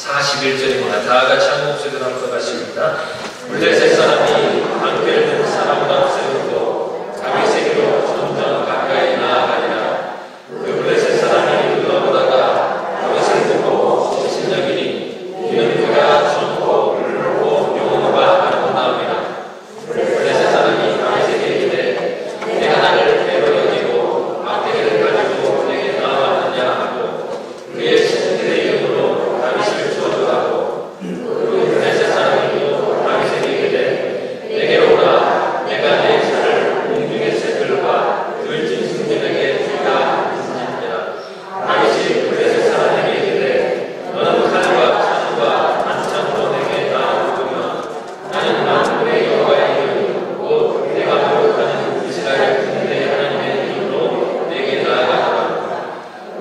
41절입니다. 다 같이 한 목소리로 합독하십니다. 블레셋 사람이 방패를 든 사람보다 세우고 자기 세계로 점점 가까이 나아가니라. 그 블레셋 사람이 둘러보다가 다윗을 보고 신령이니 이는 그가 젊고 붉고 용모가 아름다움이라. 블레셋 사람이 다윗에게 이르되 내가 나를 배로 여기고 막대기를 가지고 내게 나아왔느냐 하고 그의 신들의 이름으로 다윗을 저주하고 그 블레셋 사람이 또 다윗에게 이르되 내게로 오라. 내가 내 차를 공중의 새들과 들진 승진에게 주리라 하시니라. 다윗이 블레셋 사람에게 이르되 너는 칼과 창과 단창으로 내게 나아오면 나는 만군의 여호와의 이름 곧 내가 모욕하는 이스라엘 군대의 하나님의 이름으로 내게 나아가라.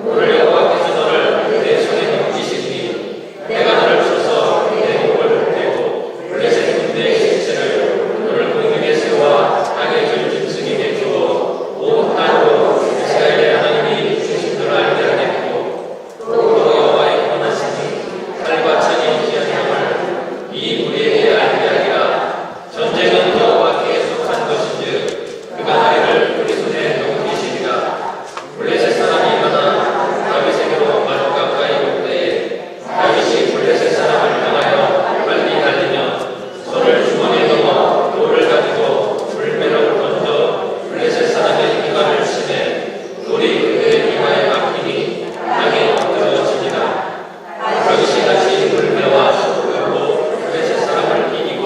오늘 여호와께서 너를 내 손에 넘기시니 내가 너를 쳐서 내 목을 떼고 블레셋 군대의 신체를 너를 공중에 세워 땅에 들진 승에게 주어 온 땅으로 이스라엘의 하나님이 주신 줄 알게 하겠고 또 여호와의 권하시니 칼과 창이 귀한 형을 이 무리에게 알게 하리라. 전쟁은 여호와께 속한 것인즉 그가 너희를 우리 손에 넘기시리라. 블레셋 사람이 일어나 다윗에게로 마주 가까이 올 때에 다윗이 블레셋 사람을 향하여 빨리 달리며 손을 주머니에 넣어 돌을 가지고 불매로 던져 블레셋 사람의 이마를 치매 돌이 그의 이마에 박히니 땅에 엎드러지니라. 다윗이 다시 불매와 쏘고 블레셋 사람을 이기고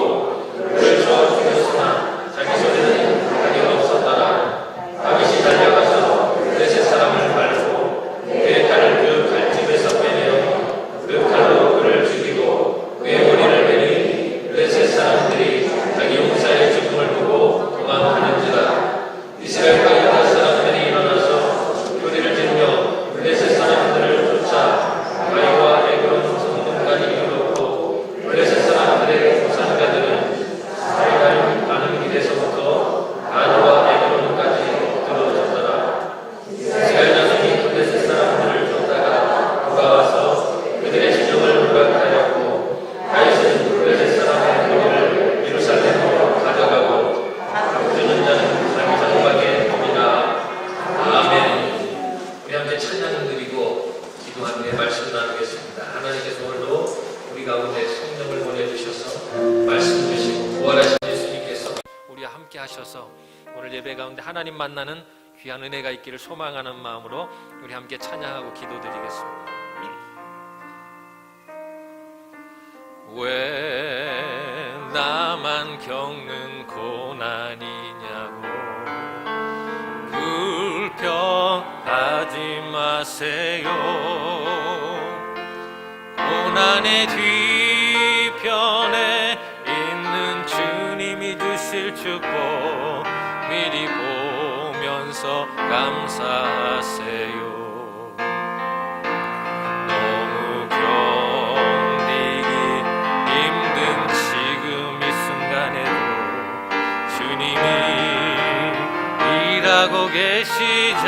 그를 쳐 죽였으나 자기 손에는 칼이 없었더라. 다윗이 달려가서 블레셋 사람을 밟고 그의 칼을 그 칼집에서 빼내어 그 칼로 그를 죽이고 그의 머리를 베니 블레셋 사람들이 자기 용사의 죽음을 보고 도망하는지라. 이스라엘과 유다 사람들이 일어나서 소리를 지르며 블레셋 사람들을 쫓아 가이와 에그론 성문까지 이르렀고 블레셋 사람들의 부상자들은 사이갈 가는 길에서부터 가드와 에그론까지 엎드러졌더라. 이스라엘 자손이 블레셋 사람들을 쫓다가 돌아와서 그들의 지정을 누락하였고 다윗은 블레셋 사람의 머리를 예루살렘으로 가져가고 갚주는 자는 자기 장막에 덮이라. 아멘. 우리 함께 찬양을 드리고 기도한 후에 말씀 나누겠습니다. 하나님께서 오늘도 우리 가운데 성령을 보내주셔서 말씀 주시고 부활하신 예수님께서 우리와 함께 하셔서 오늘 예배 가운데 하나님 만나는 귀한 은혜가 있기를 소망하는 마음으로 우리 함께 찬양하고 기도드리겠습니다. 왜 나만 겪는 고난이냐고 불평하지 마세요. 고난의 뒤편에 있는 주님이 주실 축복 미리 보면서 감사하세요. 너무 견디기 힘든 지금 이 순간에도 주님이 일하고 계시잖아요.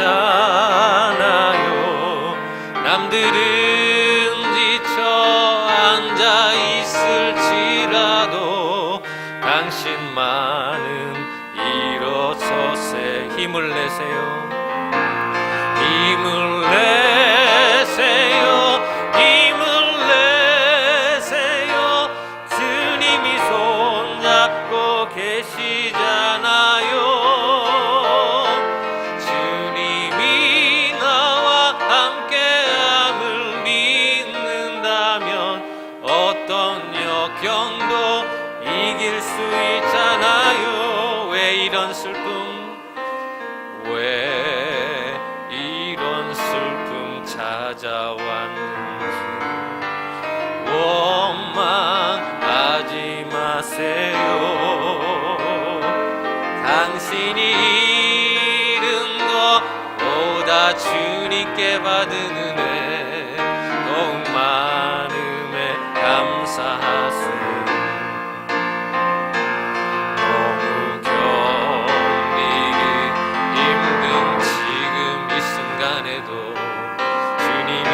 남들은 지쳐 앉아 있을지라도 당신만은 일어서세 힘을 내세요. 힘을 내세요. 힘을 내세요. 주님이 손잡고 계시잖아요. 주님이 나와 함께함을 믿는다면 어떤 역경도 이길 수 있잖아요. 왜 이런 슬픔 왜 이런 슬픔 찾아왔는지 원망하지 마세요. 당신이 잃은 것보다 주님께 받은 은혜 더욱 많음에 감사하세요. 너무 견디기 힘든 지금 이 순간에도 주님이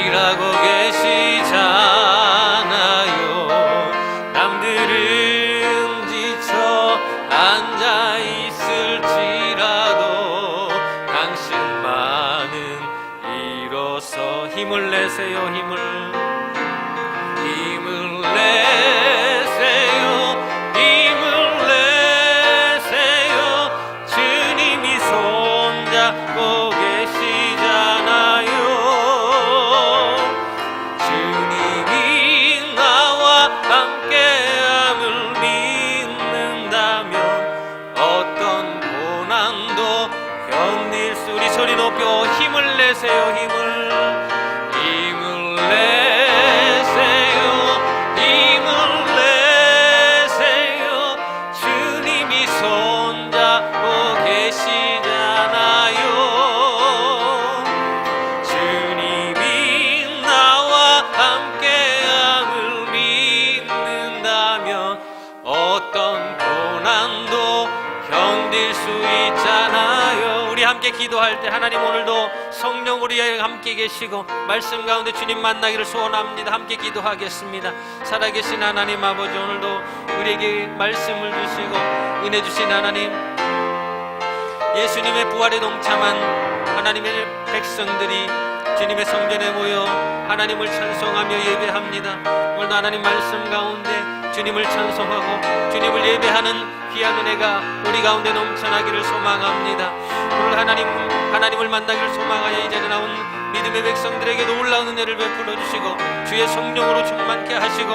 일하고 계시 위해서 힘을 내세요. 힘을 내세요. 힘을 내세요. 주님이 손잡고 계시잖아요. 주님이 나와 함께함을 믿는다면 어떤 고난도 견딜 수. 우리 소리 높여 힘을 내세요. 힘을 내세요. 힘을 내세요. 주님이 손잡고 계시잖아요. 주님이 나와 함께함을 믿는다면 어떤 고난도 견딜 수 있잖아요. 우리 함께 기도할 때 하나님 오늘도 성령 우리와 함께 계시고 말씀 가운데 주님 만나기를 소원합니다. 함께 기도하겠습니다. 살아계신 하나님 아버지, 오늘도 우리에게 말씀을 주시고 은혜 주신 하나님, 예수님의 부활에 동참한 하나님의 백성들이 주님의 성전에 모여 하나님을 찬송하며 예배합니다. 오늘도 하나님 말씀 가운데 주님을 찬송하고 주님을 예배하는 귀한 은혜가 우리 가운데 넘쳐나기를 소망합니다. 오늘 하나님을 만나기를 소망하여 이 자리에 나온 믿음의 백성들에게 놀라운 은혜를 베풀어 주시고 주의 성령으로 충만케 하시고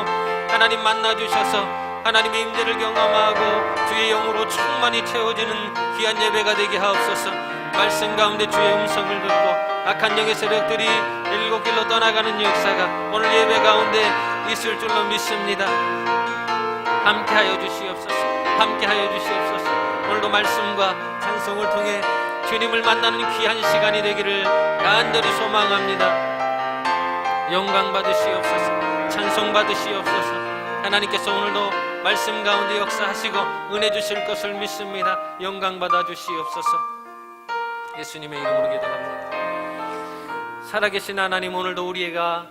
하나님 만나 주셔서 하나님의 임재를 경험하고 주의 영으로 충만히 채워지는 귀한 예배가 되게 하옵소서. 말씀 가운데 주의 음성을 듣고 악한 영의 세력들이 일곱 길로 떠나가는 역사가 오늘 예배 가운데 있을 줄로 믿습니다. 함께하여 주시옵소서. 함께하여 주시옵소서. 오늘도 말씀과 찬송을 통해 주님을 만나는 귀한 시간이 되기를 간절히 소망합니다. 영광 받으시옵소서. 찬송 받으시옵소서. 하나님께서 오늘도 말씀 가운데 역사하시고 은혜 주실 것을 믿습니다. 영광 받아 주시옵소서. 예수님의 이름으로 기도합니다. 살아계신 하나님, 오늘도 우리가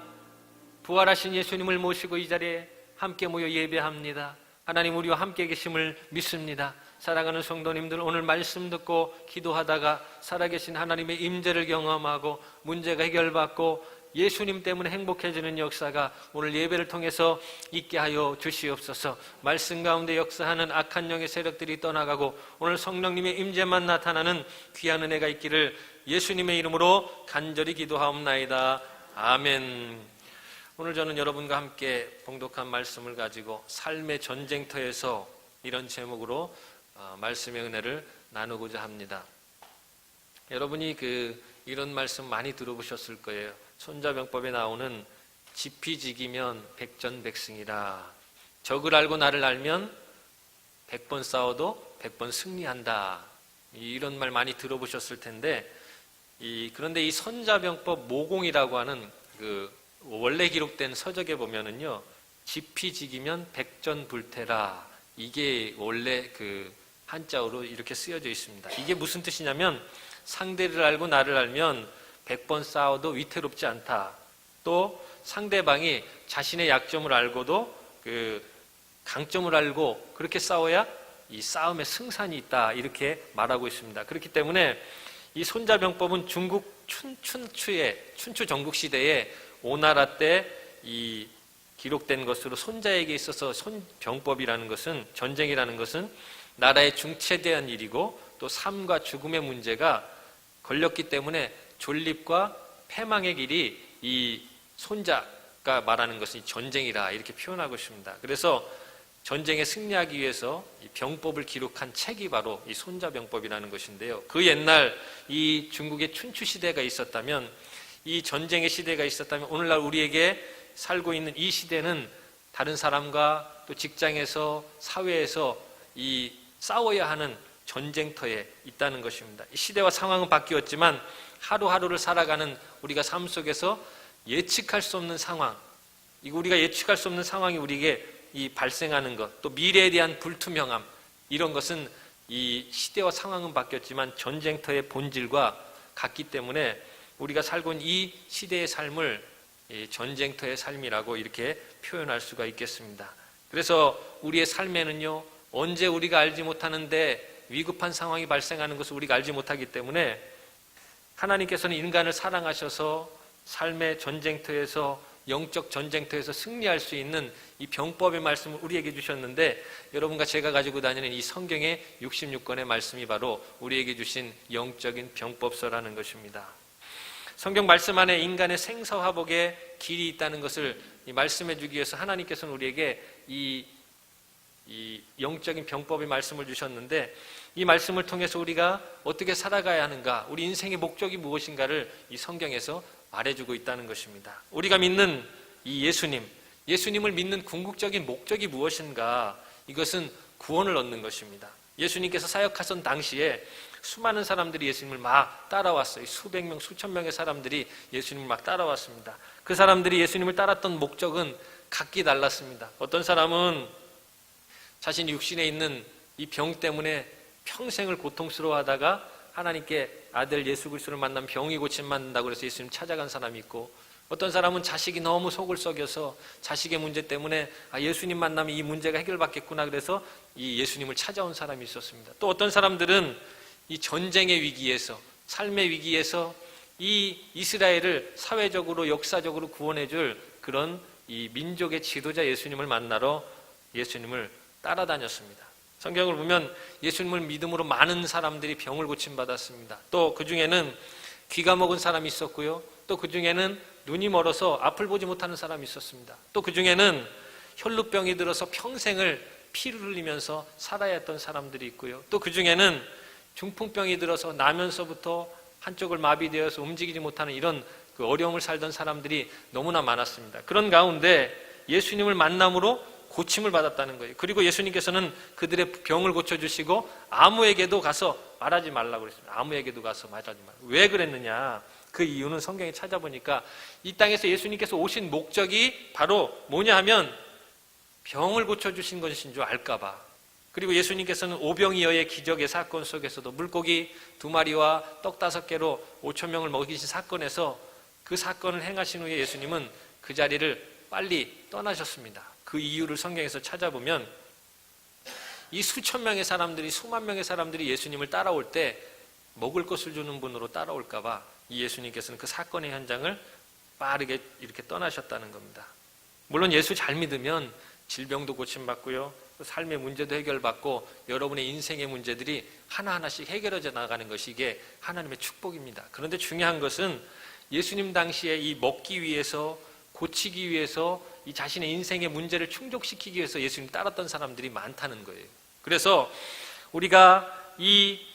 부활하신 예수님을 모시고 이 자리에 함께 모여 예배합니다. 하나님, 우리와 함께 계심을 믿습니다. 사랑하는 성도님들, 오늘 말씀 듣고 기도하다가 살아계신 하나님의 임재를 경험하고 문제가 해결받고 예수님 때문에 행복해지는 역사가 오늘 예배를 통해서 있게 하여 주시옵소서. 말씀 가운데 역사하는 악한 영의 세력들이 떠나가고 오늘 성령님의 임재만 나타나는 귀한 은혜가 있기를 예수님의 이름으로 간절히 기도하옵나이다. 아멘. 오늘 저는 여러분과 함께 봉독한 말씀을 가지고 삶의 전쟁터에서 이런 제목으로 말씀의 은혜를 나누고자 합니다. 여러분이 이런 말씀 많이 들어보셨을 거예요. 손자병법에 나오는 지피지기면 백전백승이라. 적을 알고 나를 알면 100번 싸워도 100번 승리한다. 이런 말 많이 들어보셨을 텐데, 그런데 이 손자병법 모공이라고 하는 원래 기록된 서적에 보면은요, 지피지기면 백전불태라. 이게 원래 한자어로 이렇게 쓰여져 있습니다. 이게 무슨 뜻이냐면 상대를 알고 나를 알면 100번 싸워도 위태롭지 않다. 또 상대방이 자신의 약점을 알고도 강점을 알고 그렇게 싸워야 이 싸움에 승산이 있다. 이렇게 말하고 있습니다. 그렇기 때문에 이 손자병법은 중국 춘추 전국시대에 오나라 때 이 기록된 것으로 손자에게 있어서 손병법이라는 것은, 전쟁이라는 것은 나라의 중체대한 일이고 또 삶과 죽음의 문제가 걸렸기 때문에 존립과 패망의 길이 이 손자가 말하는 것은 전쟁이라 이렇게 표현하고 있습니다. 그래서 전쟁에 승리하기 위해서 이 병법을 기록한 책이 바로 이 손자병법이라는 것인데요. 그 옛날 이 중국의 춘추 시대가 있었다면, 이 전쟁의 시대가 있었다면 오늘날 우리에게 살고 있는 이 시대는 다른 사람과 또 직장에서 사회에서 이 싸워야 하는 전쟁터에 있다는 것입니다. 이 시대와 상황은 바뀌었지만 하루하루를 살아가는 우리가 삶 속에서 예측할 수 없는 상황, 우리가 예측할 수 없는 상황이 우리에게 발생하는 것, 또 미래에 대한 불투명함, 이런 것은 이 시대와 상황은 바뀌었지만 전쟁터의 본질과 같기 때문에 우리가 살고 있는 이 시대의 삶을 전쟁터의 삶이라고 이렇게 표현할 수가 있겠습니다. 그래서 우리의 삶에는요, 언제 우리가 알지 못하는데 위급한 상황이 발생하는 것을 우리가 알지 못하기 때문에 하나님께서는 인간을 사랑하셔서 삶의 전쟁터에서, 영적 전쟁터에서 승리할 수 있는 이 병법의 말씀을 우리에게 주셨는데, 여러분과 제가 가지고 다니는 이 성경의 66권의 말씀이 바로 우리에게 주신 영적인 병법서라는 것입니다. 성경 말씀 안에 인간의 생사화복의 길이 있다는 것을 말씀해 주기 위해서 하나님께서는 우리에게 이 영적인 병법의 말씀을 주셨는데, 이 말씀을 통해서 우리가 어떻게 살아가야 하는가, 우리 인생의 목적이 무엇인가를 이 성경에서 말해주고 있다는 것입니다. 우리가 믿는 이 예수님을 믿는 궁극적인 목적이 무엇인가? 이것은 구원을 얻는 것입니다. 예수님께서 사역하던 당시에 수많은 사람들이 예수님을 막 따라왔어요. 수백 명, 수천 명의 사람들이 예수님을 막 따라왔습니다. 그 사람들이 예수님을 따랐던 목적은 각기 달랐습니다. 어떤 사람은 자신이 육신에 있는 이 병 때문에 평생을 고통스러워하다가 하나님께 아들 예수 그리스도를 만나면 병이 고침받는다고 그래서 예수님 찾아간 사람이 있고, 어떤 사람은 자식이 너무 속을 썩여서 자식의 문제 때문에 예수님 만나면 이 문제가 해결받겠구나 그래서 이 예수님을 찾아온 사람이 있었습니다. 또 어떤 사람들은 이 전쟁의 위기에서, 삶의 위기에서 이 이스라엘을 사회적으로 역사적으로 구원해 줄 그런 이 민족의 지도자 예수님을 만나러 예수님을 따라다녔습니다. 성경을 보면 예수님을 믿음으로 많은 사람들이 병을 고침받았습니다. 또 그 중에는 귀가 먹은 사람이 있었고요. 또 그 중에는 눈이 멀어서 앞을 보지 못하는 사람이 있었습니다. 또 그 중에는 혈루병이 들어서 평생을 피를 흘리면서 살아야 했던 사람들이 있고요. 또 그 중에는 중풍병이 들어서 나면서부터 한쪽을 마비되어서 움직이지 못하는 이런 그 어려움을 살던 사람들이 너무나 많았습니다. 그런 가운데 예수님을 만남으로 고침을 받았다는 거예요. 그리고 예수님께서는 그들의 병을 고쳐주시고 아무에게도 가서 말하지 말라고 그랬습니다. 아무에게도 가서 말하지 말라고. 왜 그랬느냐? 그 이유는 성경에 찾아보니까 이 땅에서 예수님께서 오신 목적이 바로 뭐냐 하면 병을 고쳐주신 것인 줄 알까봐. 그리고 예수님께서는 오병이어의 기적의 사건 속에서도 물고기 2마리와 떡 5개로 5,000명을 먹이신 사건에서 그 사건을 행하신 후에 예수님은 그 자리를 빨리 떠나셨습니다. 그 이유를 성경에서 찾아보면 이 수천 명의 사람들이, 수만 명의 사람들이 예수님을 따라올 때 먹을 것을 주는 분으로 따라올까 봐 이 예수님께서는 그 사건의 현장을 빠르게 이렇게 떠나셨다는 겁니다. 물론 예수 잘 믿으면 질병도 고침받고요, 삶의 문제도 해결받고 여러분의 인생의 문제들이 하나하나씩 해결해져 나가는 것이 이게 하나님의 축복입니다. 그런데 중요한 것은 예수님 당시에 이 먹기 위해서, 고치기 위해서, 이 자신의 인생의 문제를 충족시키기 위해서 예수님 따랐던 사람들이 많다는 거예요. 그래서 우리가 이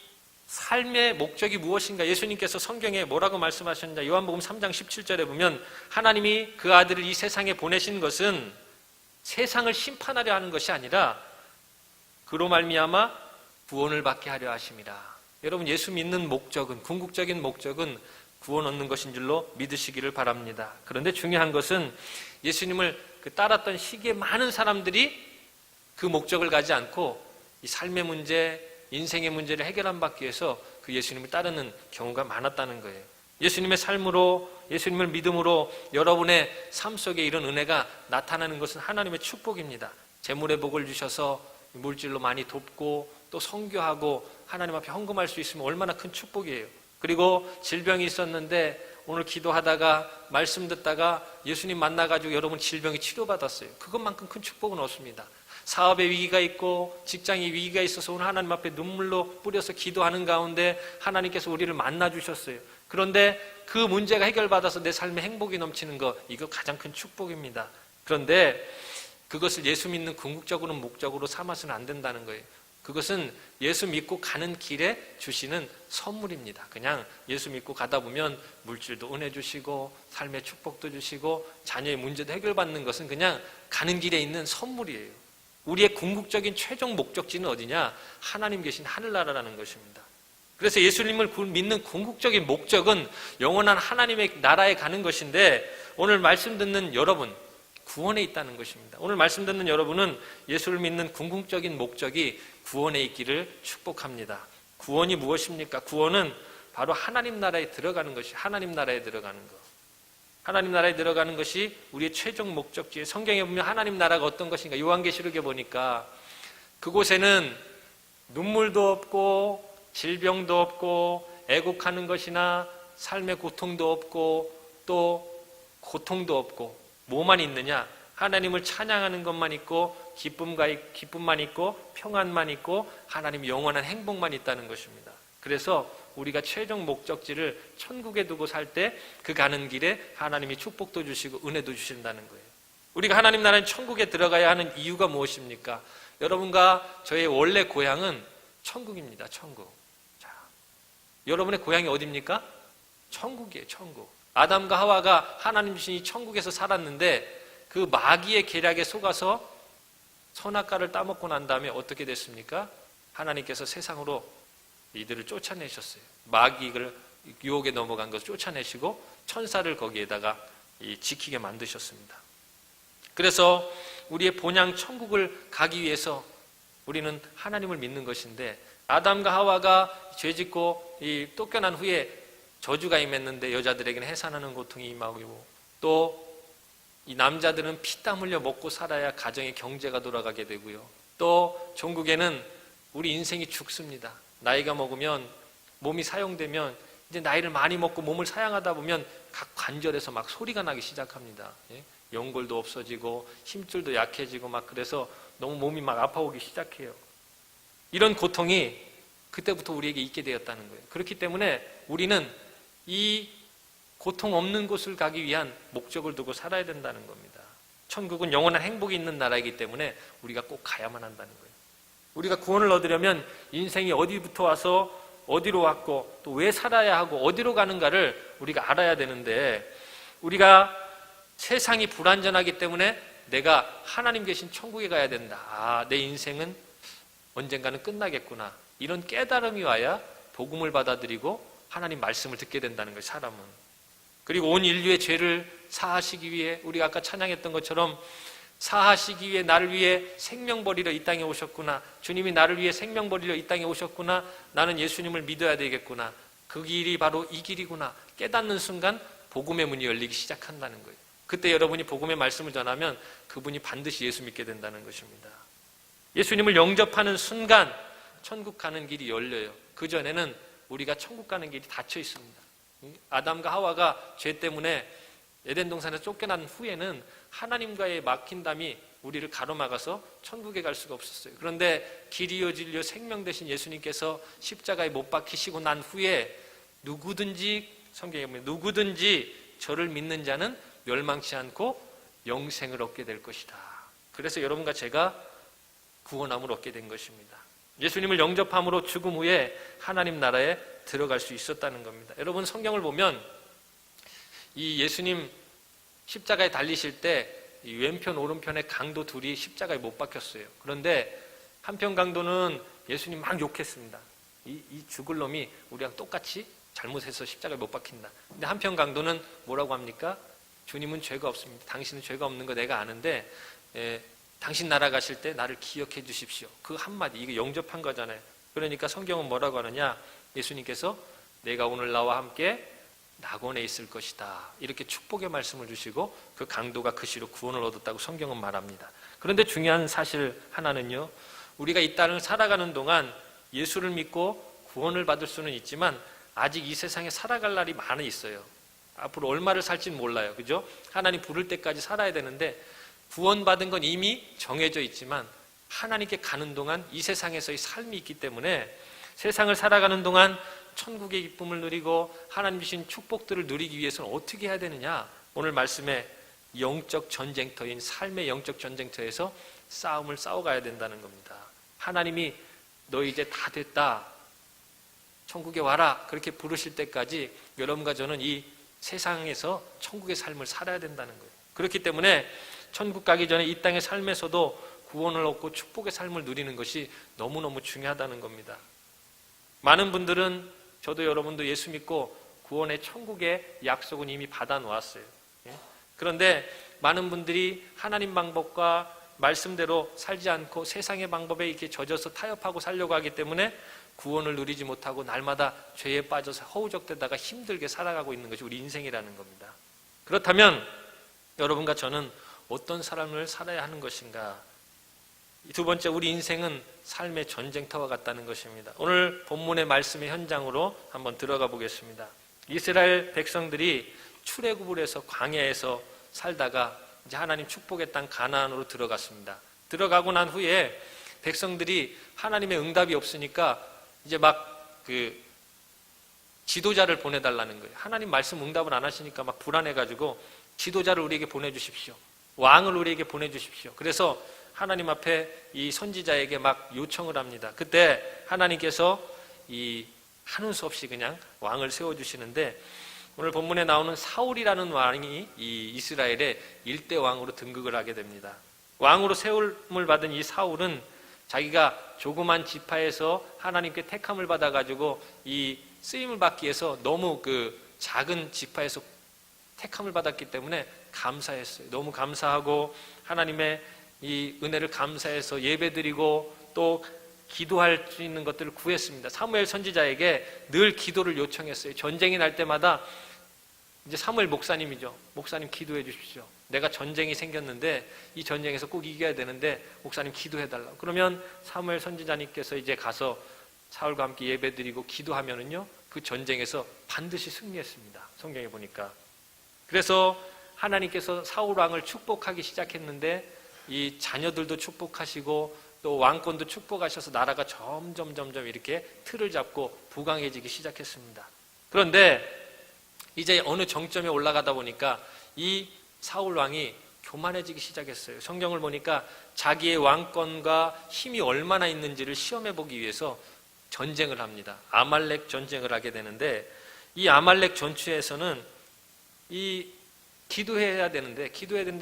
삶의 목적이 무엇인가, 예수님께서 성경에 뭐라고 말씀하셨는지 요한복음 3장 17절에 보면 하나님이 그 아들을 이 세상에 보내신 것은 세상을 심판하려 하는 것이 아니라 그로 말미암아 구원을 받게 하려 하심이라. 여러분, 예수 믿는 목적은, 궁극적인 목적은 구원 얻는 것인 줄로 믿으시기를 바랍니다. 그런데 중요한 것은 예수님을 따랐던 시기에 많은 사람들이 그 목적을 가지 않고 이 삶의 문제, 인생의 문제를 해결받기 위해서 그 예수님을 따르는 경우가 많았다는 거예요. 예수님의 삶으로, 예수님을 믿음으로 여러분의 삶 속에 이런 은혜가 나타나는 것은 하나님의 축복입니다. 재물의 복을 주셔서 물질로 많이 돕고 또 선교하고 하나님 앞에 헌금할 수 있으면 얼마나 큰 축복이에요. 그리고 질병이 있었는데 오늘 기도하다가 말씀 듣다가 예수님 만나가지고 여러분 질병이 치료받았어요. 그것만큼 큰 축복은 없습니다. 사업의 위기가 있고 직장의 위기가 있어서 오늘 하나님 앞에 눈물로 뿌려서 기도하는 가운데 하나님께서 우리를 만나주셨어요. 그런데 그 문제가 해결받아서 내 삶에 행복이 넘치는 것, 이거 가장 큰 축복입니다. 그런데 그것을 예수 믿는 궁극적으로 목적으로 삼아서는 안 된다는 거예요. 그것은 예수 믿고 가는 길에 주시는 선물입니다. 그냥 예수 믿고 가다 보면 물질도 은혜 주시고 삶의 축복도 주시고 자녀의 문제도 해결받는 것은 그냥 가는 길에 있는 선물이에요. 우리의 궁극적인 최종 목적지는 어디냐? 하나님 계신 하늘나라라는 것입니다. 그래서 예수님을 믿는 궁극적인 목적은 영원한 하나님의 나라에 가는 것인데 오늘 말씀 듣는 여러분, 구원에 있다는 것입니다. 오늘 말씀 듣는 여러분은 예수를 믿는 궁극적인 목적이 구원에 있기를 축복합니다. 구원이 무엇입니까? 구원은 바로 하나님 나라에 들어가는 것이, 하나님 나라에 들어가는 것. 하나님 나라에 들어가는 것이 우리의 최종 목적지에, 성경에 보면 하나님 나라가 어떤 것인가, 요한계시록에 보니까 그곳에는 눈물도 없고 질병도 없고 애곡하는 것이나 삶의 고통도 없고 또 고통도 없고 뭐만 있느냐? 하나님을 찬양하는 것만 있고 기쁨만 있고 평안만 있고 하나님 영원한 행복만 있다는 것입니다. 그래서 우리가 최종 목적지를 천국에 두고 살 때 그 가는 길에 하나님이 축복도 주시고 은혜도 주신다는 거예요. 우리가 하나님 나라의 천국에 들어가야 하는 이유가 무엇입니까? 여러분과 저의 원래 고향은 천국입니다. 천국. 자, 여러분의 고향이 어디입니까? 천국이에요. 천국. 아담과 하와가 하나님 주신 이 천국에서 살았는데 그 마귀의 계략에 속아서 선악과를 따먹고 난 다음에 어떻게 됐습니까? 하나님께서 세상으로 이들을 쫓아내셨어요. 마귀를 유혹에 넘어간 것을 쫓아내시고 천사를 거기에다가 지키게 만드셨습니다. 그래서 우리의 본향 천국을 가기 위해서 우리는 하나님을 믿는 것인데 아담과 하와가 죄짓고 쫓겨난 후에 저주가 임했는데 여자들에게는 해산하는 고통이 임하고 또 이 남자들은 피땀 흘려 먹고 살아야 가정의 경제가 돌아가게 되고요. 또 종국에는 우리 인생이 죽습니다. 나이가 먹으면 몸이 사용되면 이제 나이를 많이 먹고 몸을 사용하다 보면 각 관절에서 막 소리가 나기 시작합니다. 연골도 없어지고 힘줄도 약해지고 막 그래서 너무 몸이 막 아파오기 시작해요. 이런 고통이 그때부터 우리에게 있게 되었다는 거예요. 그렇기 때문에 우리는 이 고통 없는 곳을 가기 위한 목적을 두고 살아야 된다는 겁니다. 천국은 영원한 행복이 있는 나라이기 때문에 우리가 꼭 가야만 한다는 거예요. 우리가 구원을 얻으려면 인생이 어디부터 와서 어디로 왔고 또 왜 살아야 하고 어디로 가는가를 우리가 알아야 되는데 우리가 세상이 불완전하기 때문에 내가 하나님 계신 천국에 가야 된다. 내 인생은 언젠가는 끝나겠구나. 이런 깨달음이 와야 복음을 받아들이고 하나님 말씀을 듣게 된다는 거예요. 사람은. 그리고 온 인류의 죄를 사하시기 위해 우리가 아까 찬양했던 것처럼 사하시기 위해 나를 위해 생명 버리러 이 땅에 오셨구나. 주님이 나를 위해 생명 버리러 이 땅에 오셨구나. 나는 예수님을 믿어야 되겠구나. 그 길이 바로 이 길이구나. 깨닫는 순간 복음의 문이 열리기 시작한다는 거예요. 그때 여러분이 복음의 말씀을 전하면 그분이 반드시 예수 믿게 된다는 것입니다. 예수님을 영접하는 순간 천국 가는 길이 열려요. 그전에는 우리가 천국 가는 길이 닫혀 있습니다. 아담과 하와가 죄 때문에 에덴 동산에서 쫓겨난 후에는 하나님과의 막힌담이 우리를 가로막아서 천국에 갈 수가 없었어요. 그런데 길이요 진리요 생명 되신 예수님께서 십자가에 못 박히시고 난 후에 성경에 보면 누구든지 저를 믿는 자는 멸망치 않고 영생을 얻게 될 것이다. 그래서 여러분과 제가 구원함을 얻게 된 것입니다. 예수님을 영접함으로 죽음 후에 하나님 나라에 들어갈 수 있었다는 겁니다. 여러분 성경을 보면 이 예수님 십자가에 달리실 때 이 왼편 오른편에 강도 둘이 십자가에 못 박혔어요. 그런데 한편 강도는 예수님 막 욕했습니다. 이 죽을 놈이 우리랑 똑같이 잘못해서 십자가에 못 박힌다. 근데 한편 강도는 뭐라고 합니까? 주님은 죄가 없습니다. 당신은 죄가 없는 거 내가 아는데 당신 나라 가실 때 나를 기억해 주십시오. 그 한마디, 이거 영접한 거잖아요. 그러니까 성경은 뭐라고 하느냐? 예수님께서 내가 오늘 나와 함께 낙원에 있을 것이다. 이렇게 축복의 말씀을 주시고 그 강도가 그 시로 구원을 얻었다고 성경은 말합니다. 그런데 중요한 사실 하나는요. 우리가 이 땅을 살아가는 동안 예수를 믿고 구원을 받을 수는 있지만 아직 이 세상에 살아갈 날이 많이 있어요. 앞으로 얼마를 살지는 몰라요. 그죠? 하나님 부를 때까지 살아야 되는데 구원받은 건 이미 정해져 있지만 하나님께 가는 동안 이 세상에서의 삶이 있기 때문에 세상을 살아가는 동안 천국의 기쁨을 누리고 하나님 주신 축복들을 누리기 위해서는 어떻게 해야 되느냐? 오늘 말씀에 영적 전쟁터인 삶의 영적 전쟁터에서 싸움을 싸워가야 된다는 겁니다. 하나님이 너 이제 다 됐다. 천국에 와라. 그렇게 부르실 때까지 여러분과 저는 이 세상에서 천국의 삶을 살아야 된다는 거예요. 그렇기 때문에 천국 가기 전에 이 땅의 삶에서도 구원을 얻고 축복의 삶을 누리는 것이 너무너무 중요하다는 겁니다. 많은 분들은 저도 여러분도 예수 믿고 구원의 천국의 약속은 이미 받아 놓았어요. 그런데 많은 분들이 하나님 방법과 말씀대로 살지 않고 세상의 방법에 이렇게 젖어서 타협하고 살려고 하기 때문에 구원을 누리지 못하고 날마다 죄에 빠져서 허우적대다가 힘들게 살아가고 있는 것이 우리 인생이라는 겁니다. 그렇다면 여러분과 저는 어떤 삶을 살아야 하는 것인가? 두 번째, 우리 인생은 삶의 전쟁터와 같다는 것입니다. 오늘 본문의 말씀의 현장으로 한번 들어가 보겠습니다. 이스라엘 백성들이 출애굽을 해서 광야에서 살다가 이제 하나님 축복의 땅 가나안으로 들어갔습니다. 들어가고 난 후에 백성들이 하나님의 응답이 없으니까 이제 막 지도자를 보내달라는 거예요. 하나님 말씀 응답을 안 하시니까 막 불안해가지고 지도자를 우리에게 보내주십시오. 왕을 우리에게 보내주십시오. 그래서 하나님 앞에 이 선지자에게 막 요청을 합니다. 그때 하나님께서 이 하는 수 없이 그냥 왕을 세워주시는데, 오늘 본문에 나오는 사울이라는 왕이 이 이스라엘의 일대 왕으로 등극을 하게 됩니다. 왕으로 세움을 받은 이 사울은 자기가 조그만 지파에서 하나님께 택함을 받아가지고 이 쓰임을 받기 위해서 너무 작은 지파에서 택함을 받았기 때문에 감사했어요. 너무 감사하고 하나님의 이 은혜를 감사해서 예배드리고 또 기도할 수 있는 것들을 구했습니다. 사무엘 선지자에게 늘 기도를 요청했어요. 전쟁이 날 때마다 이제 사무엘 목사님이죠. 목사님 기도해 주십시오. 내가 전쟁이 생겼는데 이 전쟁에서 꼭 이겨야 되는데 목사님 기도해달라고. 그러면 사무엘 선지자님께서 이제 가서 사울과 함께 예배드리고 기도하면은요, 그 전쟁에서 반드시 승리했습니다. 성경에 보니까. 그래서 하나님께서 사울 왕을 축복하기 시작했는데 이 자녀들도 축복하시고 또 왕권도 축복하셔서 나라가 점점 이렇게 틀을 잡고 부강해지기 시작했습니다. 그런데 이제 어느 정점에 올라가다 보니까 이 사울 왕이 교만해지기 시작했어요. 성경을 보니까 자기의 왕권과 힘이 얼마나 있는지를 시험해 보기 위해서 전쟁을 합니다. 아말렉 전쟁을 하게 되는데, 이 아말렉 전투에서는 이 기도해야 되는데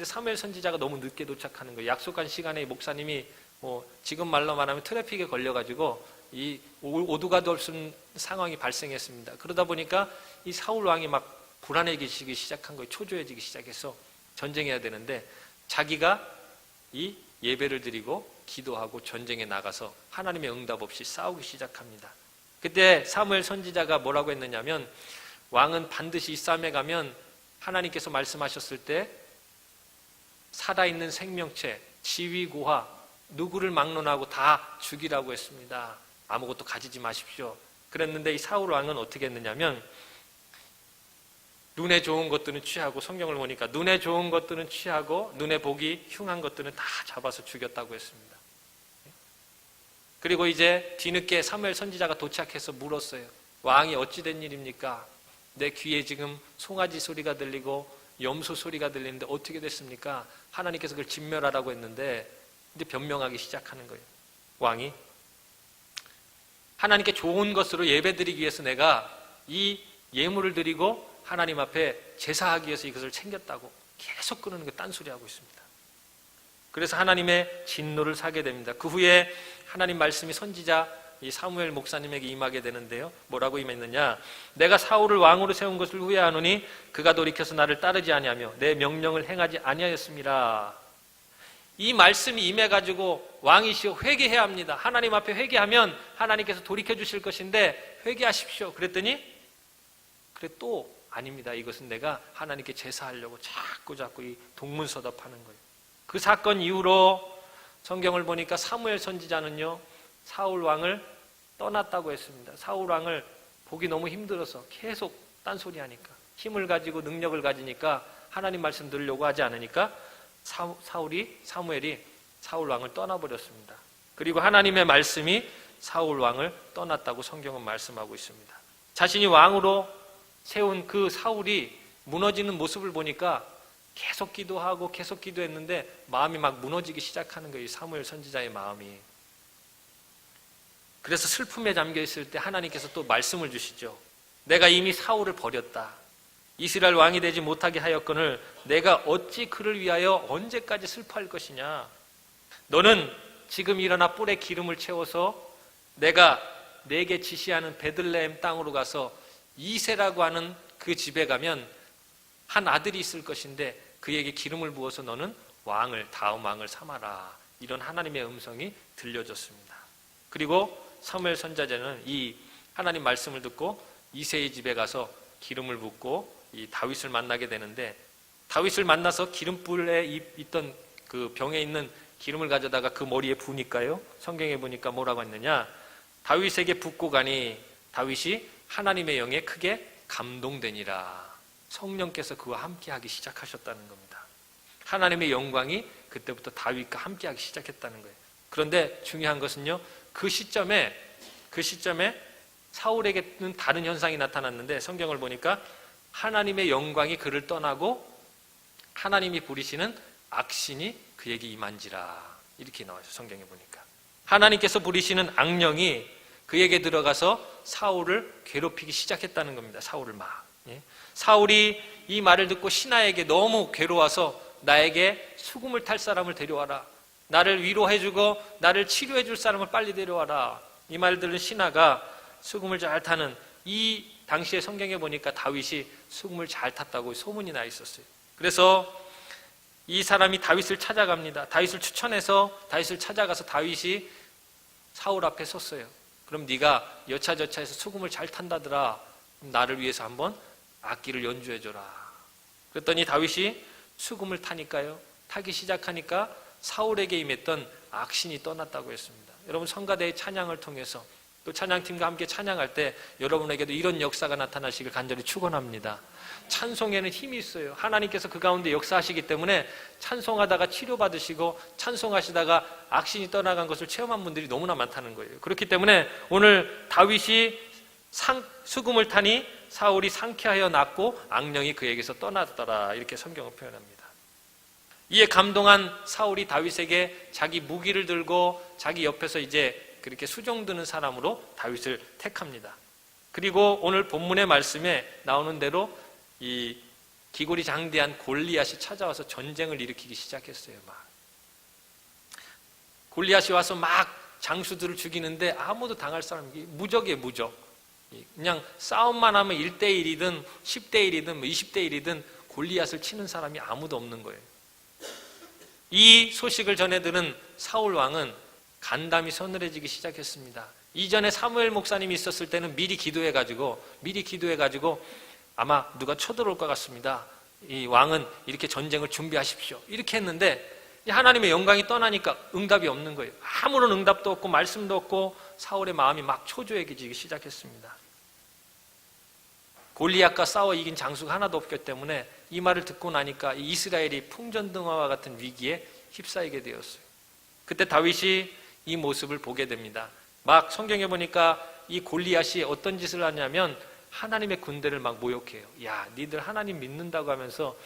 사무엘 선지자가 너무 늦게 도착하는 거예요. 약속한 시간에 목사님이 지금 말로 말하면 트래픽에 걸려가지고 이 오두가도 없는 상황이 발생했습니다. 그러다 보니까 이 사울 왕이 막 불안해지기 시작한 거예요. 초조해지기 시작해서 전쟁해야 되는데 자기가 이 예배를 드리고 기도하고 전쟁에 나가서 하나님의 응답 없이 싸우기 시작합니다. 그때 사무엘 선지자가 뭐라고 했느냐면, 왕은 반드시 이 싸움에 가면 하나님께서 말씀하셨을 때 살아있는 생명체, 지위고하, 누구를 막론하고 다 죽이라고 했습니다. 아무것도 가지지 마십시오. 그랬는데 이 사울 왕은 어떻게 했느냐면, 눈에 좋은 것들은 취하고, 성경을 보니까 눈에 좋은 것들은 취하고 눈에 보기 흉한 것들은 다 잡아서 죽였다고 했습니다. 그리고 이제 뒤늦게 사무엘 선지자가 도착해서 물었어요. 왕이 어찌 된 일입니까? 내 귀에 지금 송아지 소리가 들리고 염소 소리가 들리는데 어떻게 됐습니까? 하나님께서 그걸 진멸하라고 했는데 이제 변명하기 시작하는 거예요. 왕이 하나님께 좋은 것으로 예배드리기 위해서 내가 이 예물을 드리고 하나님 앞에 제사하기 위해서 이것을 챙겼다고 계속 끄는 거 딴소리하고 있습니다. 그래서 하나님의 진노를 사게 됩니다. 그 후에 하나님 말씀이 선지자 이 사무엘 목사님에게 임하게 되는데요. 뭐라고 임했느냐? 내가 사울을 왕으로 세운 것을 후회하노니 그가 돌이켜서 나를 따르지 아니하며 내 명령을 행하지 아니하였습니다. 이 말씀이 임해가지고 왕이시여 회개해야 합니다. 하나님 앞에 회개하면 하나님께서 돌이켜 주실 것인데 회개하십시오. 그랬더니 그래 또 아닙니다. 이것은 내가 하나님께 제사하려고 자꾸 이 동문서답하는 거예요. 그 사건 이후로 성경을 보니까 사무엘 선지자는요, 사울 왕을 떠났다고 했습니다. 사울 왕을 보기 너무 힘들어서 계속 딴소리 하니까, 힘을 가지고 능력을 가지니까 하나님 말씀 들으려고 하지 않으니까 사무엘이 사울 왕을 떠나버렸습니다. 그리고 하나님의 말씀이 사울 왕을 떠났다고 성경은 말씀하고 있습니다. 자신이 왕으로 세운 그 사울이 무너지는 모습을 보니까 계속 기도하고 계속 기도했는데 마음이 막 무너지기 시작하는 거예요. 사무엘 선지자의 마음이. 그래서 슬픔에 잠겨 있을 때 하나님께서 또 말씀을 주시죠. 내가 이미 사울을 버렸다. 이스라엘 왕이 되지 못하게 하였거늘 내가 어찌 그를 위하여 언제까지 슬퍼할 것이냐. 너는 지금 일어나 뿔에 기름을 채워서 내가 내게 지시하는 베들레헴 땅으로 가서 이세라고 하는 그 집에 가면 한 아들이 있을 것인데 그에게 기름을 부어서 너는 다음 왕을 삼아라. 이런 하나님의 음성이 들려졌습니다. 그리고 사무엘 선지자는 이 하나님 말씀을 듣고 이새의 집에 가서 기름을 붓고 이 다윗을 만나게 되는데, 다윗을 만나서 기름불에 있던 그 병에 있는 기름을 가져다가 그 머리에 부으니까요, 성경에 보니까 뭐라고 했느냐, 다윗에게 붓고 가니 다윗이 하나님의 영에 크게 감동되니라. 성령께서 그와 함께하기 시작하셨다는 겁니다. 하나님의 영광이 그때부터 다윗과 함께하기 시작했다는 거예요. 그런데 중요한 것은요, 그 시점에 사울에게는 다른 현상이 나타났는데, 성경을 보니까 하나님의 영광이 그를 떠나고 하나님이 부리시는 악신이 그에게 임한지라, 이렇게 나와요. 성경에 보니까 하나님께서 부리시는 악령이 그에게 들어가서 사울을 괴롭히기 시작했다는 겁니다. 사울을 막. 사울이 이 말을 듣고 신하에게 너무 괴로워서 나에게 수금을 탈 사람을 데려와라, 나를 위로해주고 나를 치료해줄 사람을 빨리 데려와라. 이 말 들은 신하가 수금을 잘 타는, 이 당시에 성경에 보니까 다윗이 수금을 잘 탔다고 소문이 나 있었어요. 그래서 이 사람이 다윗을 찾아갑니다. 다윗을 추천해서 다윗을 찾아가서 다윗이 사울 앞에 섰어요. 그럼 네가 여차저차해서 수금을 잘 탄다더라, 나를 위해서 한번 악기를 연주해줘라. 그랬더니 다윗이 수금을 타기 시작하니까 사울에게 임했던 악신이 떠났다고 했습니다. 여러분, 성가대의 찬양을 통해서 또 찬양팀과 함께 찬양할 때 여러분에게도 이런 역사가 나타나시길 간절히 축원합니다. 찬송에는 힘이 있어요. 하나님께서 그 가운데 역사하시기 때문에 찬송하다가 치료받으시고 찬송하시다가 악신이 떠나간 것을 체험한 분들이 너무나 많다는 거예요. 그렇기 때문에 오늘 다윗이 수금을 타니 사울이 상쾌하여 낫고 악령이 그에게서 떠났더라, 이렇게 성경을 표현합니다. 이에 감동한 사울이 다윗에게 자기 무기를 들고 자기 옆에서 이제 그렇게 수종드는 사람으로 다윗을 택합니다. 그리고 오늘 본문의 말씀에 나오는 대로 이 기골이 장대한 골리앗이 찾아와서 전쟁을 일으키기 시작했어요. 막 골리앗이 와서 막 장수들을 죽이는데 아무도 당할 사람이, 무적이에요, 무적. 그냥 싸움만 하면 1대1이든 10대1이든 20대1이든 골리앗을 치는 사람이 아무도 없는 거예요. 이 소식을 전해 들은 사울 왕은 간담이 서늘해지기 시작했습니다. 이전에 사무엘 목사님이 있었을 때는 미리 기도해가지고 아마 누가 쳐들어올 것 같습니다, 이 왕은 이렇게 전쟁을 준비하십시오, 이렇게 했는데 하나님의 영광이 떠나니까 응답이 없는 거예요. 아무런 응답도 없고 말씀도 없고 사울의 마음이 막 초조해지기 시작했습니다. 골리앗과 싸워 이긴 장수가 하나도 없기 때문에 이 말을 듣고 나니까 이스라엘이 풍전등화와 같은 위기에 휩싸이게 되었어요. 그때 다윗이 이 모습을 보게 됩니다. 막 성경에 보니까 이 골리앗이 어떤 짓을 하냐면 하나님의 군대를 막 모욕해요. 야, 니들 하나님 믿는다고 하면서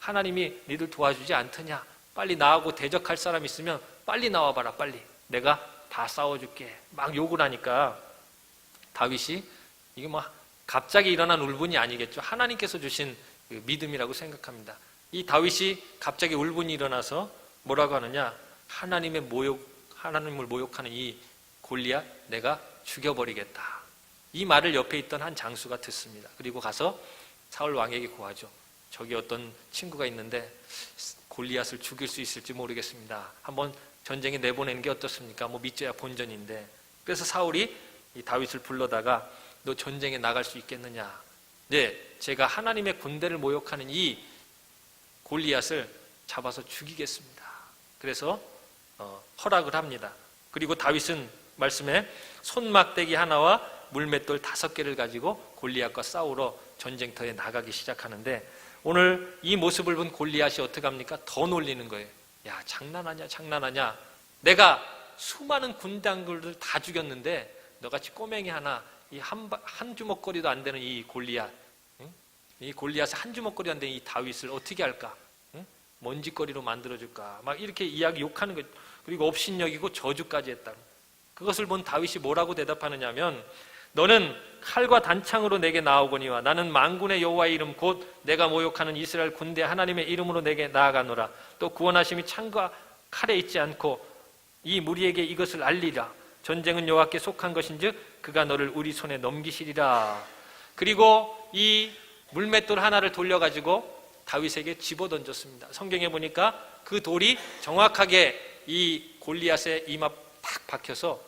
하나님이 니들 도와주지 않더냐, 빨리 나하고 대적할 사람 있으면 빨리 나와봐라, 빨리 내가 다 싸워줄게, 막 욕을 하니까 다윗이, 이게 뭐 갑자기 일어난 울분이 아니겠죠. 하나님께서 주신 믿음이라고 생각합니다. 이 다윗이 갑자기 울분이 일어나서 뭐라고 하느냐, 하나님을 모욕하는 이 골리앗 내가 죽여버리겠다. 이 말을 옆에 있던 한 장수가 듣습니다. 그리고 가서 사울 왕에게 고하죠. 저기 어떤 친구가 있는데 골리앗을 죽일 수 있을지 모르겠습니다. 한번 전쟁에 내보내는 게 어떻습니까? 뭐 믿져야 본전인데. 그래서 사울이 이 다윗을 불러다가 너 전쟁에 나갈 수 있겠느냐? 네, 제가 하나님의 군대를 모욕하는 이 골리앗을 잡아서 죽이겠습니다. 그래서 허락을 합니다. 그리고 다윗은 말씀에 손막대기 하나와 물맷돌 5개를 가지고 골리앗과 싸우러 전쟁터에 나가기 시작하는데, 오늘 이 모습을 본 골리앗이 어떻게 합니까? 더 놀리는 거예요. 야, 장난하냐? 내가 수많은 군단들을 다 죽였는데 너같이 꼬맹이 하나, 이 한 주먹거리도 안 되는 이 골리앗, 이 골리앗을 한 주먹거리 안 되는 이 다윗을 어떻게 할까? 먼지거리로 만들어줄까? 막 이렇게 욕하는 거예요. 그리고 업신여기고 저주까지 했다. 그것을 본 다윗이 뭐라고 대답하느냐 하면, 너는 칼과 단창으로 내게 나오거니와 나는 만군의 여호와의 이름 곧 내가 모욕하는 이스라엘 군대 하나님의 이름으로 내게 나아가노라. 또 구원하심이 창과 칼에 있지 않고 이 무리에게 이것을 알리라. 전쟁은 여호와께 속한 것인즉 그가 너를 우리 손에 넘기시리라. 그리고 이 물맷돌 하나를 돌려가지고 다윗에게 집어던졌습니다. 성경에 보니까 그 돌이 정확하게 이 골리앗의 이마 딱 박혀서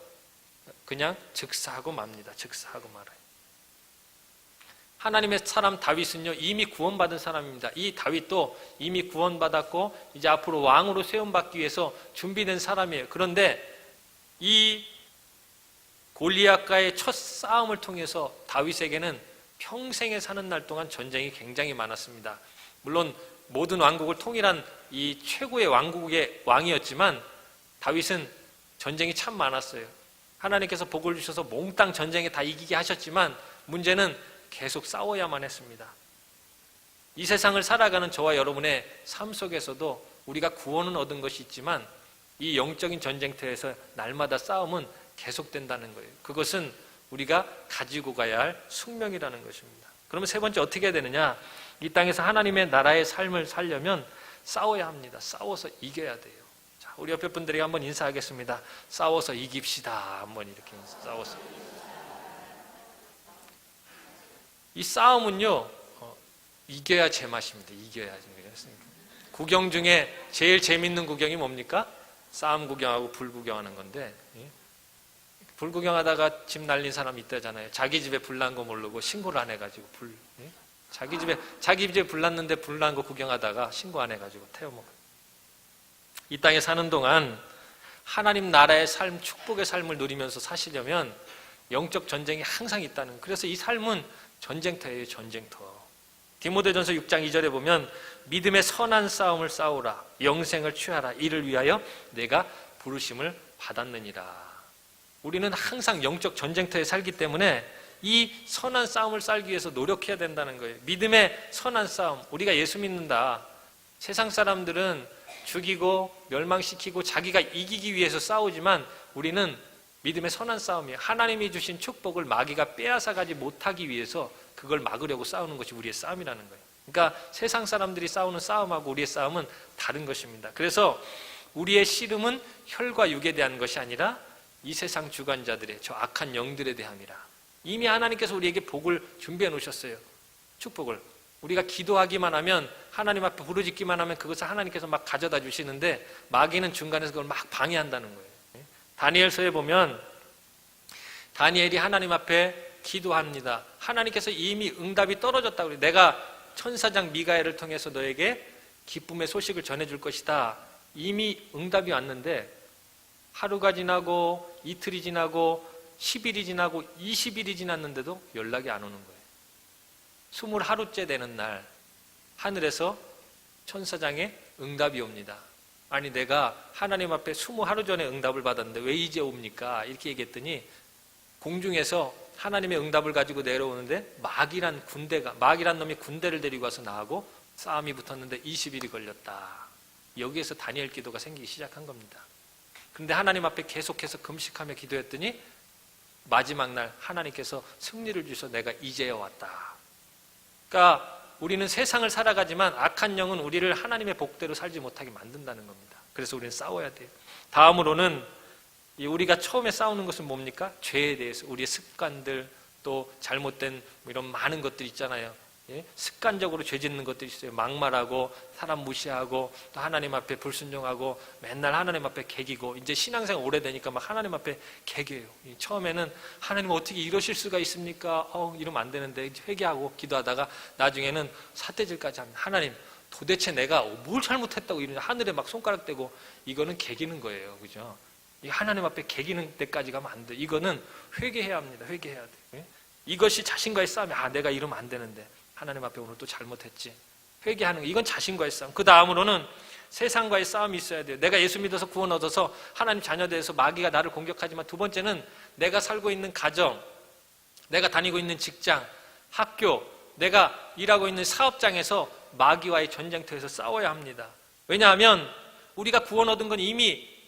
그냥 즉사하고 맙니다. 즉사하고 말아요. 하나님의 사람 다윗은요, 이미 구원받은 사람입니다. 이 다윗도 이미 구원받았고 이제 앞으로 왕으로 세움받기 위해서 준비된 사람이에요. 그런데 이 골리앗과의 첫 싸움을 통해서 다윗에게는 평생에 사는 날 동안 전쟁이 굉장히 많았습니다. 물론 모든 왕국을 통일한 이 최고의 왕국의 왕이었지만 다윗은 전쟁이 참 많았어요. 하나님께서 복을 주셔서 몽땅 전쟁에 다 이기게 하셨지만 문제는 계속 싸워야만 했습니다. 이 세상을 살아가는 저와 여러분의 삶 속에서도 우리가 구원은 얻은 것이 있지만 이 영적인 전쟁터에서 날마다 싸움은 계속된다는 거예요. 그것은 우리가 가지고 가야 할 숙명이라는 것입니다. 그러면 세 번째 어떻게 해야 되느냐? 이 땅에서 하나님의 나라의 삶을 살려면 싸워야 합니다. 싸워서 이겨야 돼요. 자, 우리 옆에 분들에게 한번 인사하겠습니다. 싸워서 이깁시다. 한번 이렇게 싸워서. 이 싸움은요, 이겨야 제맛입니다. 이겨야. 구경 중에 제일 재밌는 구경이 뭡니까? 싸움 구경하고 불 구경하는 건데, 불 구경하다가 집 날린 사람 있다잖아요. 자기 집에 불 난 거 모르고 신고를 안 해가지고 자기 집에 불 났는데 불 난 거 구경하다가 신고 안 해가지고 태워먹어요. 이 땅에 사는 동안 하나님 나라의 삶, 축복의 삶을 누리면서 사시려면 영적 전쟁이 항상 있다는 거예요. 그래서 이 삶은 전쟁터예요. 전쟁터. 디모데전서 6장 2절에 보면 믿음의 선한 싸움을 싸우라, 영생을 취하라, 이를 위하여 내가 부르심을 받았느니라. 우리는 항상 영적 전쟁터에 살기 때문에 이 선한 싸움을 살기 위해서 노력해야 된다는 거예요. 믿음의 선한 싸움. 우리가 예수 믿는다. 세상 사람들은 죽이고 멸망시키고 자기가 이기기 위해서 싸우지만 우리는 믿음의 선한 싸움이에요. 하나님이 주신 축복을 마귀가 빼앗아가지 못하기 위해서 그걸 막으려고 싸우는 것이 우리의 싸움이라는 거예요. 그러니까 세상 사람들이 싸우는 싸움하고 우리의 싸움은 다른 것입니다. 그래서 우리의 씨름은 혈과 육에 대한 것이 아니라 이 세상 주관자들의 저 악한 영들에 대함이라. 이미 하나님께서 우리에게 복을 준비해 놓으셨어요. 축복을. 우리가 기도하기만 하면, 하나님 앞에 부르짖기만 하면 그것을 하나님께서 막 가져다 주시는데 마귀는 중간에서 그걸 막 방해한다는 거예요. 다니엘서에 보면 다니엘이 하나님 앞에 기도합니다. 하나님께서 이미 응답이 떨어졌다고 그래요. 내가 천사장 미가엘을 통해서 너에게 기쁨의 소식을 전해줄 것이다. 이미 응답이 왔는데 하루가 지나고 이틀이 지나고 10일이 지나고 20일이 지났는데도 연락이 안 오는 거예요. 20하루째 되는 날 하늘에서 천사장의 응답이 옵니다. 아니 내가 하나님 앞에 20하루 전에 응답을 받았는데 왜 이제 옵니까? 이렇게 얘기했더니 공중에서 하나님의 응답을 가지고 내려오는데 마귀란 놈이 군대를 데리고 와서 나하고 싸움이 붙었는데 20일이 걸렸다. 여기에서 다니엘 기도가 생기기 시작한 겁니다. 그런데 하나님 앞에 계속해서 금식하며 기도했더니 마지막 날 하나님께서 승리를 주셔서 내가 이제야 왔다. 그러니까 우리는 세상을 살아가지만 악한 영은 우리를 하나님의 복대로 살지 못하게 만든다는 겁니다. 그래서 우리는 싸워야 돼요. 다음으로는 우리가 처음에 싸우는 것은 뭡니까? 죄에 대해서, 우리의 습관들, 또 잘못된 이런 많은 것들 있잖아요. 예? 습관적으로 죄 짓는 것들이 있어요. 막말하고 사람 무시하고 또 하나님 앞에 불순종하고 맨날 하나님 앞에 개기고, 이제 신앙생활 오래되니까 막 하나님 앞에 개겨요. 처음에는 하나님 어떻게 이러실 수가 있습니까? 이러면 안 되는데 회개하고 기도하다가 나중에는 삿대질까지 합니다. 하나님 도대체 내가 뭘 잘못했다고 이러냐, 하늘에 막 손가락 대고. 이거는 개기는 거예요. 그죠? 이 하나님 앞에 개기는 데까지 가면 안 돼. 이거는 회개해야 합니다. 회개해야 돼. 예? 이것이 자신과의 싸움이, 내가 이러면 안 되는데 하나님 앞에 오늘 또 잘못했지. 회개하는 거, 이건 자신과의 싸움. 그 다음으로는 세상과의 싸움이 있어야 돼요. 내가 예수 믿어서 구원 얻어서 하나님 자녀 돼서 마귀가 나를 공격하지만, 두 번째는 내가 살고 있는 가정, 내가 다니고 있는 직장, 학교, 내가 일하고 있는 사업장에서 마귀와의 전쟁터에서 싸워야 합니다. 왜냐하면 우리가 구원 얻은 건 이미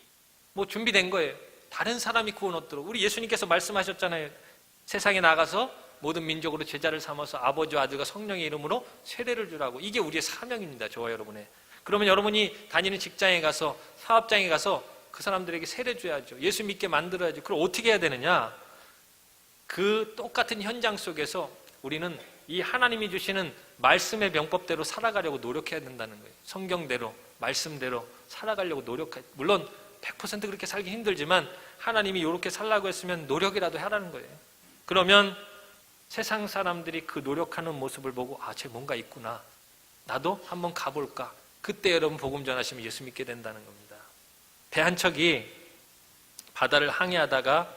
준비된 거예요. 다른 사람이 구원 얻도록. 우리 예수님께서 말씀하셨잖아요. 세상에 나가서 모든 민족으로 제자를 삼아서 아버지와 아들과 성령의 이름으로 세례를 주라고. 이게 우리의 사명입니다. 저와 여러분의. 그러면 여러분이 다니는 직장에 가서, 사업장에 가서 그 사람들에게 세례 줘야죠. 예수 믿게 만들어야죠. 그럼 어떻게 해야 되느냐? 그 똑같은 현장 속에서 우리는 이 하나님이 주시는 말씀의 명법대로 살아가려고 노력해야 된다는 거예요. 성경대로, 말씀대로 살아가려고 노력해. 물론 100% 그렇게 살기 힘들지만 하나님이 이렇게 살라고 했으면 노력이라도 하라는 거예요. 그러면 세상 사람들이 그 노력하는 모습을 보고 쟤 뭔가 있구나, 나도 한번 가볼까. 그때 여러분 복음 전하시면 예수 믿게 된다는 겁니다. 배 한 척이 바다를 항해하다가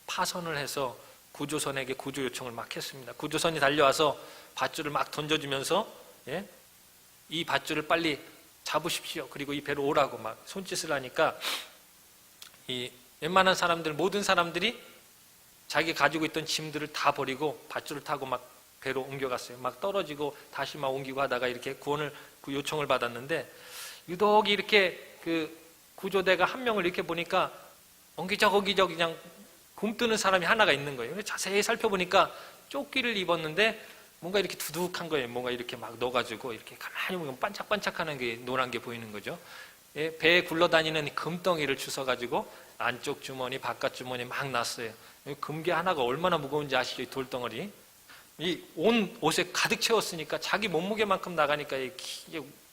파선을 해서 구조선에게 구조 요청을 막 했습니다. 구조선이 달려와서 밧줄을 막 던져주면서 이 밧줄을 빨리 잡으십시오. 그리고 이 배로 오라고 막 손짓을 하니까 이 웬만한 사람들, 모든 사람들이 자기 가지고 있던 짐들을 다 버리고 밧줄을 타고 막 배로 옮겨갔어요. 막 떨어지고 다시 막 옮기고 하다가 이렇게 구원을 그 요청을 받았는데, 유독 이렇게 그 구조대가 한 명을 이렇게 보니까 엉기적 그냥 굼뜨는 사람이 하나가 있는 거예요. 자세히 살펴보니까 조끼를 입었는데 뭔가 이렇게 두둑한 거예요. 뭔가 이렇게 막 넣어가지고 이렇게 가만히 보면 반짝반짝하는 게 노란 게 보이는 거죠. 배에 굴러다니는 금덩이를 주워가지고 안쪽 주머니, 바깥 주머니 막 놨어요. 금괴 하나가 얼마나 무거운지 아시죠? 이 돌덩어리. 이 온 옷에 가득 채웠으니까 자기 몸무게만큼 나가니까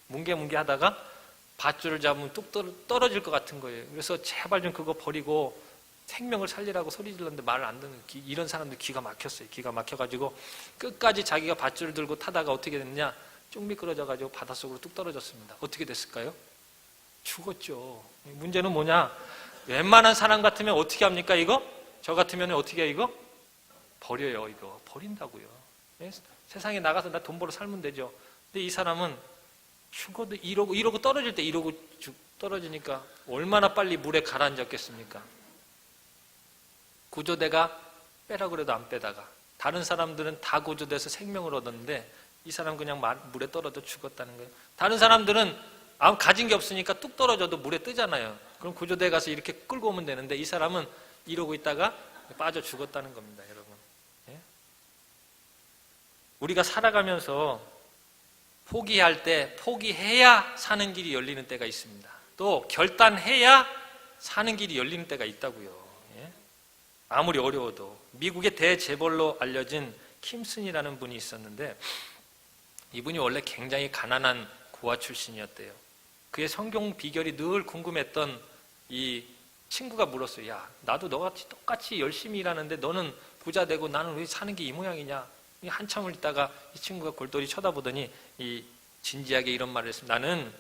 뭉게뭉게 하다가 밧줄을 잡으면 뚝 떨어질 것 같은 거예요. 그래서 제발 좀 그거 버리고 생명을 살리라고 소리 질렀는데 말을 안 듣는, 이런 사람들 기가 막혔어요. 기가 막혀가지고 끝까지 자기가 밧줄을 들고 타다가 어떻게 됐느냐, 쭉 미끄러져가지고 바닷속으로 뚝 떨어졌습니다. 어떻게 됐을까요? 죽었죠. 문제는 뭐냐, 웬만한 사람 같으면 어떻게 합니까? 이거? 저 같으면 어떻게 해요? 이거? 버려요. 이거 버린다고요. 세상에 나가서 나 돈 벌어 살면 되죠. 근데 이 사람은 죽어도 이러고 떨어질 때 이러고 떨어지니까 얼마나 빨리 물에 가라앉았겠습니까? 구조대가 빼라 그래도 안 빼다가, 다른 사람들은 다 구조돼서 생명을 얻었는데 이 사람 그냥 물에 떨어져 죽었다는 거예요. 다른 사람들은 아무 가진 게 없으니까 뚝 떨어져도 물에 뜨잖아요. 그럼 구조대에 가서 이렇게 끌고 오면 되는데 이 사람은 이러고 있다가 빠져 죽었다는 겁니다, 여러분. 우리가 살아가면서 포기할 때 포기해야 사는 길이 열리는 때가 있습니다. 또 결단해야 사는 길이 열리는 때가 있다고요. 아무리 어려워도. 미국의 대재벌로 알려진 킴슨이라는 분이 있었는데, 이분이 원래 굉장히 가난한 고아 출신이었대요. 그의 성공 비결이 늘 궁금했던 이 친구가 물었어요. 야, 나도 너같이 똑같이 열심히 일하는데 너는 부자 되고 나는 왜 사는 게 이 모양이냐. 한참을 있다가 이 친구가 골똘히 쳐다보더니 진지하게 이런 말을 했습니다. 나는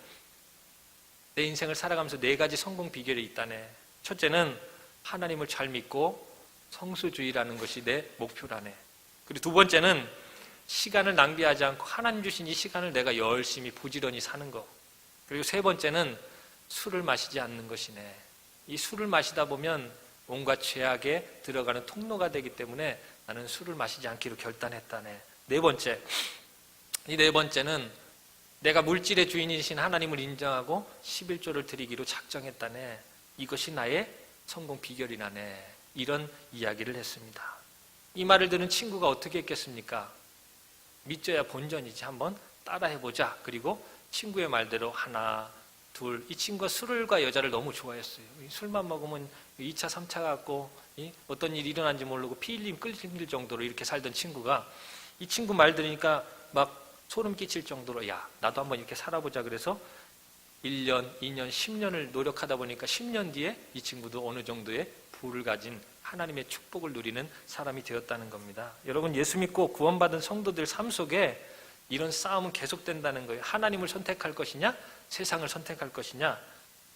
내 인생을 살아가면서 4가지 성공 비결이 있다네. 첫째는 하나님을 잘 믿고 성수주의라는 것이 내 목표라네. 그리고 2번째는 시간을 낭비하지 않고 하나님 주신 이 시간을 내가 열심히 부지런히 사는 거. 그리고 3번째는 술을 마시지 않는 것이네. 이 술을 마시다 보면 온갖 죄악에 들어가는 통로가 되기 때문에 나는 술을 마시지 않기로 결단했다네. 4번째, 이 4번째는 내가 물질의 주인이신 하나님을 인정하고 11조를 드리기로 작정했다네. 이것이 나의 성공 비결이라네. 이런 이야기를 했습니다. 이 말을 들은 친구가 어떻게 했겠습니까? 믿져야 본전이지, 한번 따라해보자. 그리고 친구의 말대로 하나, 둘, 이 친구가 술과 여자를 너무 좋아했어요. 술만 먹으면 2차, 3차 갖고 어떤 일이 일어난지 모르고 피 흘림 끌릴 정도로 이렇게 살던 친구가 이 친구 말 들으니까 막 소름 끼칠 정도로, 야, 나도 한번 이렇게 살아보자. 그래서 1년, 2년, 10년을 노력하다 보니까 10년 뒤에 이 친구도 어느 정도의 부를 가진 하나님의 축복을 누리는 사람이 되었다는 겁니다. 여러분, 예수 믿고 구원받은 성도들 삶 속에 이런 싸움은 계속된다는 거예요. 하나님을 선택할 것이냐, 세상을 선택할 것이냐,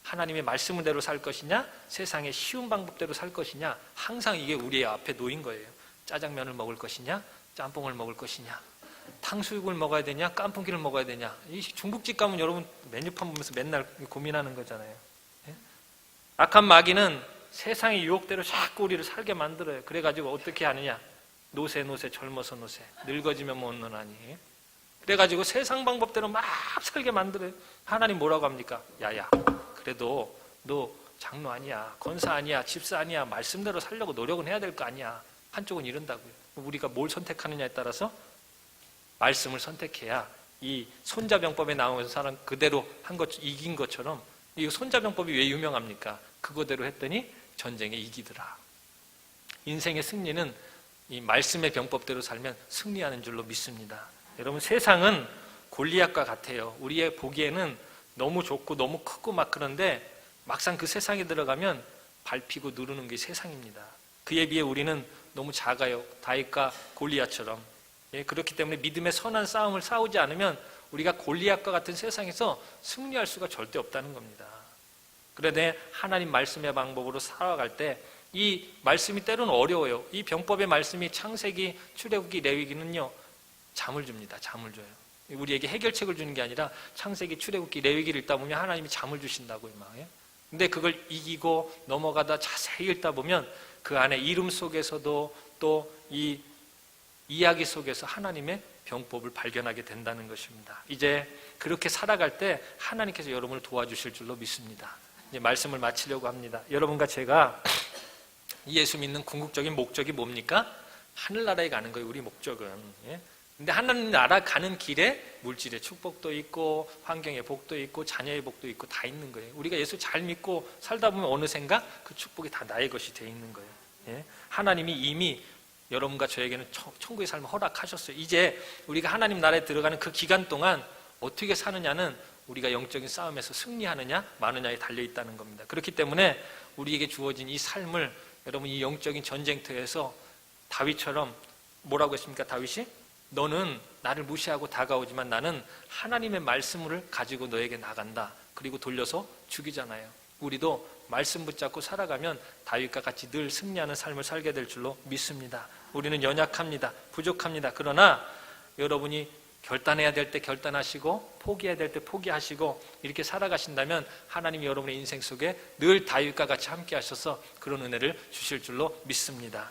하나님의 말씀대로 살 것이냐, 세상의 쉬운 방법대로 살 것이냐, 항상 이게 우리의 앞에 놓인 거예요. 짜장면을 먹을 것이냐, 짬뽕을 먹을 것이냐, 탕수육을 먹어야 되냐, 깐풍기를 먹어야 되냐. 이 중국집 가면 여러분 메뉴판 보면서 맨날 고민하는 거잖아요. 악한 마귀는 세상의 유혹대로 자꾸 우리를 살게 만들어요. 그래가지고 어떻게 하느냐, 노세 젊어서 노세, 늙어지면 못 노나니. 그래가지고 세상 방법대로 막 살게 만들어요. 하나님 뭐라고 합니까? 야야, 그래도 너 장로 아니야, 권사 아니야, 집사 아니야, 말씀대로 살려고 노력은 해야 될 거 아니야. 한쪽은 이런다고요. 우리가 뭘 선택하느냐에 따라서 말씀을 선택해야 이 손자병법에 나오는 사람 그대로 한 것 이긴 것처럼, 이 손자병법이 왜 유명합니까? 그거대로 했더니 전쟁에 이기더라. 인생의 승리는 이 말씀의 병법대로 살면 승리하는 줄로 믿습니다. 여러분, 세상은 골리앗과 같아요. 우리의 보기에는 너무 좋고 너무 크고 막 그런데 막상 그 세상에 들어가면 밟히고 누르는 게 세상입니다. 그에 비해 우리는 너무 작아요. 다윗과 골리앗처럼. 그렇기 때문에 믿음의 선한 싸움을 싸우지 않으면 우리가 골리앗과 같은 세상에서 승리할 수가 절대 없다는 겁니다. 그런데 하나님 말씀의 방법으로 살아갈 때 이 말씀이 때로는 어려워요. 이 병법의 말씀이 창세기, 출애굽기, 레위기는요, 잠을 줍니다. 잠을 줘요. 우리에게 해결책을 주는 게 아니라 창세기, 출애굽기, 레위기를 읽다 보면 하나님이 잠을 주신다고요. 근데 그걸 이기고 넘어가다 자세히 읽다 보면 그 안에 이름 속에서도 또 이 이야기 속에서 하나님의 병법을 발견하게 된다는 것입니다. 이제 그렇게 살아갈 때 하나님께서 여러분을 도와주실 줄로 믿습니다. 이제 말씀을 마치려고 합니다. 여러분과 제가 예수 믿는 궁극적인 목적이 뭡니까? 하늘나라에 가는 거예요. 우리 목적은. 근데 하나님 나라 가는 길에 물질의 축복도 있고 환경의 복도 있고 자녀의 복도 있고 다 있는 거예요. 우리가 예수 잘 믿고 살다 보면 어느샌가 그 축복이 다 나의 것이 돼 있는 거예요. 하나님이 이미 여러분과 저에게는 천국의 삶을 허락하셨어요. 이제 우리가 하나님 나라에 들어가는 그 기간 동안 어떻게 사느냐는 우리가 영적인 싸움에서 승리하느냐 마느냐에 달려있다는 겁니다. 그렇기 때문에 우리에게 주어진 이 삶을 여러분 이 영적인 전쟁터에서 다윗처럼 뭐라고 했습니까? 다윗이 너는 나를 무시하고 다가오지만 나는 하나님의 말씀을 가지고 너에게 나간다. 그리고 돌려서 죽이잖아요. 우리도 말씀 붙잡고 살아가면 다윗과 같이 늘 승리하는 삶을 살게 될 줄로 믿습니다. 우리는 연약합니다. 부족합니다. 그러나 여러분이 결단해야 될 때 결단하시고 포기해야 될 때 포기하시고 이렇게 살아가신다면 하나님이 여러분의 인생 속에 늘 다윗과 같이 함께 하셔서 그런 은혜를 주실 줄로 믿습니다.